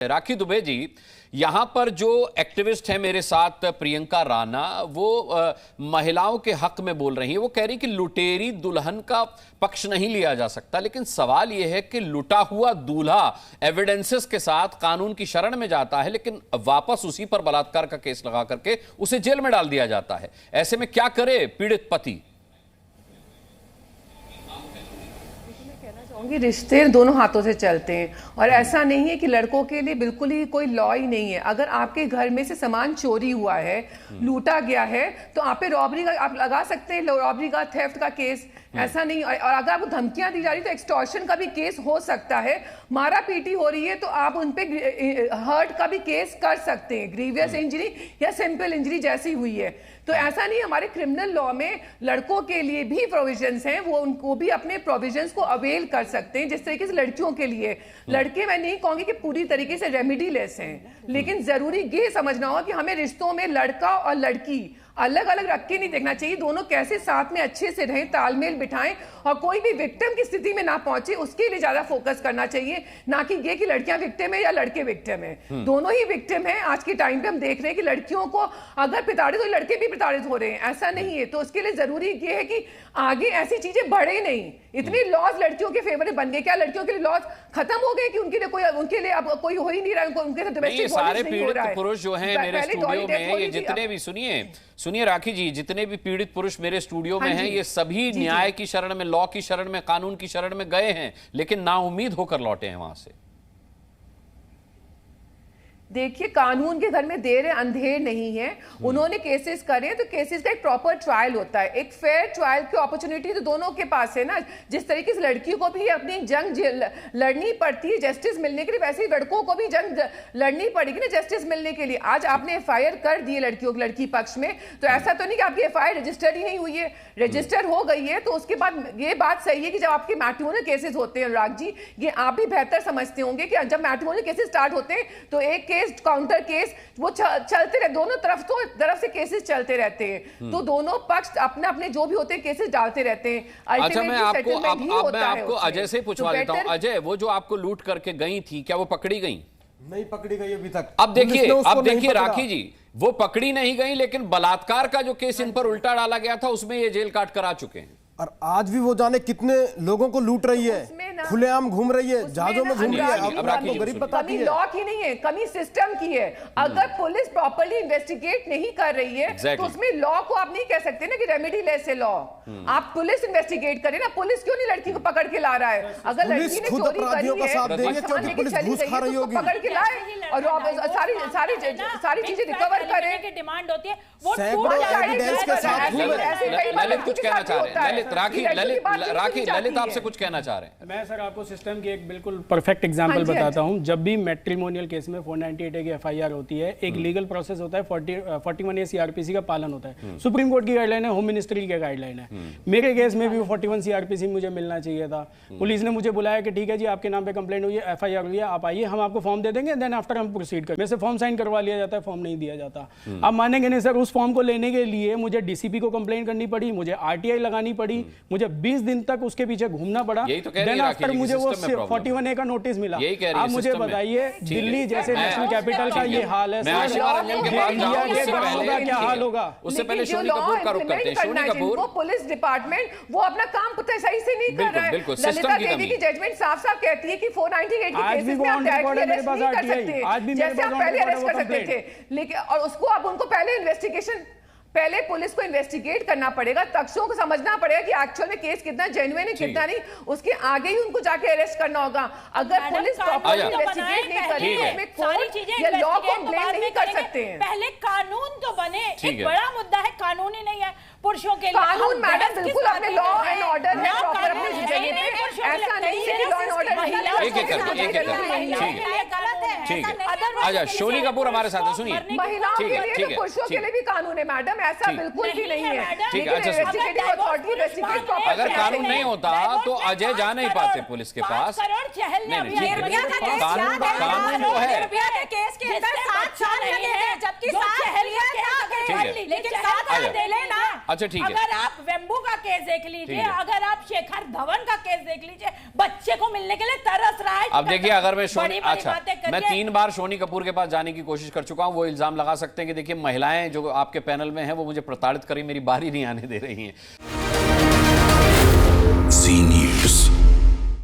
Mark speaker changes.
Speaker 1: राखी दुबे जी, यहां पर जो एक्टिविस्ट है मेरे साथ प्रियंका राणा, वो महिलाओं के हक में बोल रही है। वो कह रही कि लुटेरी दुल्हन का पक्ष नहीं लिया जा सकता, लेकिन सवाल यह है कि लुटा हुआ दूल्हा एविडेंसेस के साथ कानून की शरण में जाता है, लेकिन वापस उसी पर बलात्कार का केस लगा करके उसे जेल में डाल दिया जाता है। ऐसे में क्या करे पीड़ित पति?
Speaker 2: रिश्ते दोनों हाथों से चलते हैं और ऐसा नहीं है कि लड़कों के लिए बिल्कुल ही कोई लॉ ही नहीं है। अगर आपके घर में से सामान चोरी हुआ है, लूटा गया है, तो आप पे रॉबरी का आप लगा सकते हैं, रॉबरी का, थेफ्ट का केस। ऐसा नहीं, और अगर आपको धमकियां दी जा रही तो एक्सटॉर्शन का भी केस हो सकता है। मारा पीटी हो रही है तो आप उन पे हर्ट का भी केस कर सकते हैं, ग्रीवियस इंजरी या सिंपल इंजरी जैसी हुई है। तो ऐसा नहीं, हमारे क्रिमिनल लॉ में लड़कों के लिए भी प्रोविजंस हैं, वो उनको भी अपने प्रोविजंस को अवेल कर सकते हैं, जिस तरीके से लड़कियों के लिए। लड़के मैं नहीं कहूंगी कि पूरी तरीके से रेमेडीलेस हैं, लेकिन जरूरी ये समझना होगा कि हमें रिश्तों में लड़का और लड़की अलग अलग रख के नहीं देखना चाहिए। दोनों कैसे साथ में अच्छे से रहें, तालमेल बिठाएं और कोई भी विक्टिम की स्थिति में ना पहुंचे, उसके लिए ज्यादा फोकस करना चाहिए, ना कि ये कि लड़कियां विक्टिम है या लड़के विक्टिम है। दोनों ही विक्टिम है। आज के टाइम पे हम देख रहे हैं कि लड़कियों को अगर प्रताड़ित हो, लड़के भी प्रताड़ित हो रहे हैं। ऐसा नहीं है, तो उसके लिए जरूरी ये है कि आगे ऐसी चीजें बढ़े नहीं। इतनी लॉज लड़कियों के फेवर बन गए, क्या लड़कियों के लिए लॉज खत्म हो गए कि उनके लिए अब कोई हो ही नहीं रहा, उनके साथ डोमेस्टिक वायलेंस नहीं हो रहा है।
Speaker 1: पुरुष जो हैं मेरे स्टूडियो में, ये जितने भी सुनिए राखी जी, जितने भी पीड़ित पुरुष मेरे स्टूडियो में हैं, ये सभी न्याय की शरण में, लॉ की शरण में, कानून की शरण में गए हैं, लेकिन नाउम्मीद होकर लौटे हैं वहां से।
Speaker 2: देखिए, कानून के घर में देर है अंधेर नहीं है। उन्होंने केसेस करे तो केसेस का एक प्रॉपर ट्रायल होता है, एक फेयर ट्रायल की अपॉर्चुनिटी तो दोनों के पास है ना। जिस तरीके से लड़कियों को भी अपनी जंग लड़नी पड़ती है जस्टिस मिलने के लिए, वैसे ही लड़कों को भी जंग लड़नी पड़ेगी ना जस्टिस मिलने के लिए। आज आपने एफआईआर कर दी है लड़की पक्ष में, तो ऐसा तो नहीं कि आपकी एफआईआर रजिस्टर ही नहीं हुई है, रजिस्टर हो गई है। तो उसके बाद ये बात सही है कि जब आपके मैट्रिमोनियल केसेस होते हैं, अनुराग जी, ये आप भी बेहतर समझते होंगे कि जब मैट्रिमोनियल केसेस स्टार्ट होते हैं तो एक काउंटर केस वो चलते रहे, दोनों तरफ से केसेस चलते रहते हैं। तो दोनों पक्ष अपने अपने जो भी होते हैं केसेस डालते रहते हैं।
Speaker 1: अच्छा, मैं आपको अजय से पूछवा देता हूं। अजय, वो जो आपको लूट करके गई थी, क्या वो पकड़ी गई?
Speaker 3: नहीं पकड़ी गई अभी तक।
Speaker 1: अब देखिए राखी जी, वो पकड़ी नहीं गई, लेकिन बलात्कार का जो केस इन पर उल्टा डाला गया था, उसमें ये जेल काट कर आ चुके हैं।
Speaker 3: और आज भी वो जाने कितने लोगों को लूट रही है, खुलेआम घूम रही है, जहाजों में घूम रही है। आपको गरीब बताती है।
Speaker 2: कमी लॉ की नहीं है, कमी सिस्टम की है। अगर पुलिस प्रॉपर्ली इन्वेस्टिगेट नहीं कर रही है तो उसमें लॉ को आप नहीं कह सकते ना कि रेमेडी लेस है लॉ। आप पुलिस इन्वेस्टिगेट करें ना। पुलिस क्यों नहीं लड़की को पकड़ के ला रहा है? अगर लड़की ने चोरी करी है, पकड़ के लाए और सारी चीजें रिकवर करें।
Speaker 4: डिमांड होती है
Speaker 1: ललित कुछ कहना चाह रहे हैं। ललित आपसे कुछ कहना चाह रहे हैं।
Speaker 5: मैं सर आपको सिस्टम की एक बिल्कुल परफेक्ट एग्जांपल बताता हूं। जब भी मैट्रिमोनियल केस में 498A की एफआईआर होती है, एक लीगल प्रोसेस होता है, 41A सीआरपीसी का पालन होता है। सुप्रीम कोर्ट की गाइडलाइन है, होम मिनिस्ट्री की गाइडलाइन है। मेरे केस में भी 41 सीआरपीसी मुझे मिलना चाहिए था। पुलिस ने मुझे बुलाया कि ठीक है जी, आपके नाम पे कंप्लेंट हुई है, एफआईआर हुई है, आप आइए, हम आपको फॉर्म दे देंगे, देन आफ्टर हम प्रोसीड करें। वैसे फॉर्म साइन करवा लिया जाता है, फॉर्म नहीं दिया जाता। आप मानेंगे नहीं सर, उस फॉर्म को लेने के लिए मुझे डीसीपी को कंप्लेंट करनी पड़ी, मुझे आरटीआई लगानी पड़ी, मुझे 20 दिन तक उसके पीछे घूमना पड़ा। देन आफ्टर मुझे वो 41A का नोटिस मिला। आप मुझे बताइए, दिल्ली जैसे नेशनल कैपिटल का ये हाल है, क्या हाल होगा?
Speaker 1: उससे पहले शोनी कपूर का रुख करते हैं। शोनी कपूर,
Speaker 2: वो पुलिस डिपार्टमेंट वो अपना काम सही से नहीं कर रहा है। ललिता देवी की जजमेंट साफ साफ कहती है कि 498 की केसेस में आप डायरेक्टली अरेस्ट नहीं कर सकते, जैसे आप पहले अरेस्ट कर सकते थे। लेकिन और उसको अब उनको पहले पुलिस को इन्वेस्टिगेट करना पड़ेगा, तथ्यों को समझना पड़ेगा कि एक्चुअल में केस कितना जेन्युइन है, कितना नहीं। उसके आगे ही उनको जाके अरेस्ट करना होगा। अगर पुलिस प्रॉपर्ली इन्वेस्टिगेट नहीं करेगी, उसमें कोर्ट या लॉ को ब्लेम नहीं कर सकते हैं।
Speaker 4: पहले कानून तो बने। एक बड़ा मुद्दा है, कानून ही नहीं है पुरुषों के लिए।
Speaker 2: कानून मैडम बिल्कुल अपने लॉ एंड ऑर्डर है प्रॉपर अपनी जगह पे। ऐसा नहीं है कि लॉ एंड ऑर्डर
Speaker 1: ठीक है। अच्छा, शोनी कपूर हमारे साथ है, सुनिए।
Speaker 2: महिलाओं के लिए तो पुरुषों के लिए भी कानून है मैडम, ऐसा बिल्कुल भी नहीं है।
Speaker 1: ठीक है। अच्छा, अगर कानून नहीं होता तो अजय जा नहीं पाते पुलिस के पास। कानून जो है, अच्छा अच्छा ठीक है,
Speaker 4: अगर आप वेम्बू का केस देख लीजिए, अगर आप शेखर धवन का केस देख लीजिए, बच्चे को मिलने के लिए तरस रहा है।
Speaker 1: अब देखिए, अगर मैं
Speaker 4: अच्छा
Speaker 1: मैं 3 बार शोनी कपूर के पास जाने की कोशिश कर चुका हूं, वो इल्जाम लगा सकते हैं कि देखिए महिलाएं जो आपके पैनल में हैं वो मुझे प्रताड़ित करी, मेरी बारी नहीं आने दे रही हैं।